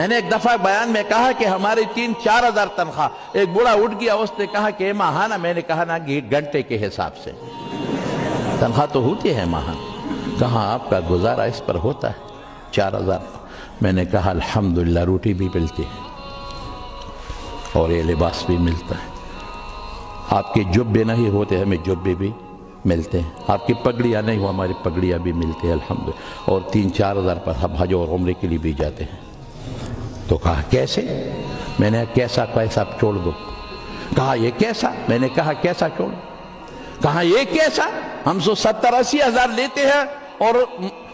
میں نے ایک دفعہ بیان میں کہا کہ ہماری 3-4 ہزار تنخواہ. ایک بوڑھا اٹھ گیا, اس نے کہا کہ ماہانہ. میں نے کہا نا گھنٹے کے حساب سے تنخواہ تو ہوتی ہے ماہانہ. کہاں آپ کا گزارا اس پر ہوتا ہے 4,000. میں نے کہا الحمدللہ روٹی بھی ملتی ہے اور یہ لباس بھی ملتا ہے. آپ کے جبے نہیں ہوتے, ہمیں جبے بھی ملتے ہیں. آپ کی پگڑیاں نہیں ہو, ہماری پگڑیاں بھی ملتی ہیں الحمدللہ. اور 3-4 ہزار پر ہم حج اور عمرے کے لیے بھی جاتے ہیں. تو کہا کیسے؟ میں نے کیسا چھوڑ دو. کہا یہ کیسا؟ میں نے کہا کیسا چھوڑ. کہا یہ کیسا؟ ہم 70-80 ہزار لیتے ہیں اور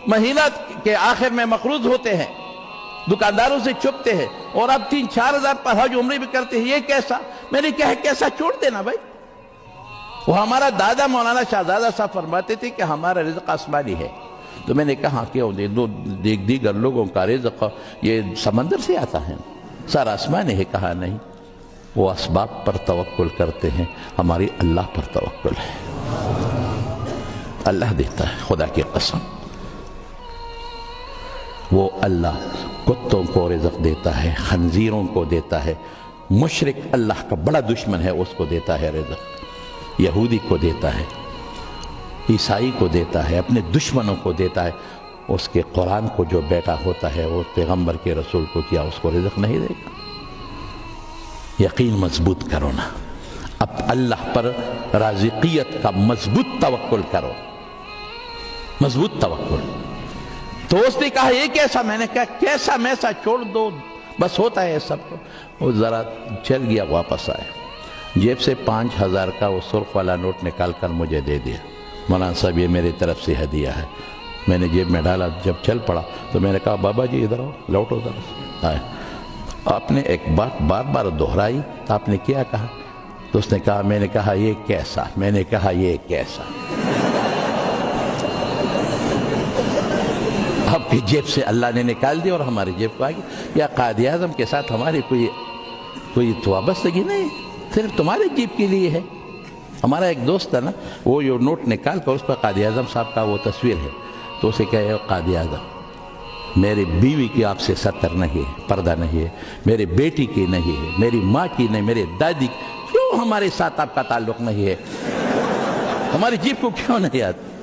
مہینہ کے آخر میں مقروض ہوتے ہیں, دکانداروں سے چھپتے ہیں, اور اب 3-4 ہزار پر حج عمرے بھی کرتے ہیں. یہ کیسا؟ میں نے کہا کیسا چھوڑ دینا بھائی. وہ ہمارا دادا مولانا شہزادہ صاحب فرماتے تھے کہ ہمارا رزق آسمانی ہے. تو میں نے کہا کیوں دیگر لوگوں کا رزق یہ سمندر سے آتا ہے, سارا آسمانی ہے. کہا نہیں, وہ اسباب پر توکل کرتے ہیں, ہماری اللہ پر توکل ہے. اللہ دیتا ہے, خدا کی قسم. وہ اللہ کتوں کو رزق دیتا ہے, خنزیروں کو دیتا ہے. مشرک اللہ کا بڑا دشمن ہے, اس کو دیتا ہے رزق. یہودی کو دیتا ہے, عیسائی کو دیتا ہے, اپنے دشمنوں کو دیتا ہے. اس کے قرآن کو جو بیٹا ہوتا ہے وہ پیغمبر کے رسول کو کیا اس کو رزق نہیں دے گا؟ یقین مضبوط کرو نا, اب اللہ پر رازقیت کا مضبوط توکل کرو, مضبوط توکل. تو اس نے کہا یہ کیسا؟ میں نے کہا کیسا میسا چھوڑ دو, بس ہوتا ہے سب کو. وہ ذرا چل گیا, واپس آئے, جیب سے 5,000 کا وہ سرخ والا نوٹ نکال کر مجھے دے دیا. مولانا صاحب یہ میری طرف سے ہدیہ ہے. میں نے جیب میں ڈالا, جب چل پڑا تو میں نے کہا بابا جی ادھر آؤ, لوٹو ذرا. آئے, آپ نے ایک بات بار بار دہرائی. آپ نے کیا کہا؟ تو اس نے کہا, میں نے کہا یہ کیسا؟ میں نے کہا یہ کیسا؟ آپ کی جیب سے اللہ نے نکال دیا اور ہماری جیب کو آ گئی. یا قائد اعظم کے ساتھ ہماری کوئی وابستگی نہیں, صرف تمہاری جیب کے لیے ہے. ہمارا ایک دوست ہے نا, وہ یہ نوٹ نکال کر اس پر قائد اعظم صاحب کا وہ تصویر ہے, تو اسے کہے قائد اعظم میری بیوی کی آپ سے ستر نہیں ہے, پردہ نہیں ہے, میری بیٹی کی نہیں ہے, میری ماں کی نہیں, میری دادی کی, کیوں ہمارے ساتھ آپ کا تعلق نہیں ہے؟ ہماری جیب کو کیوں نہیں آتا؟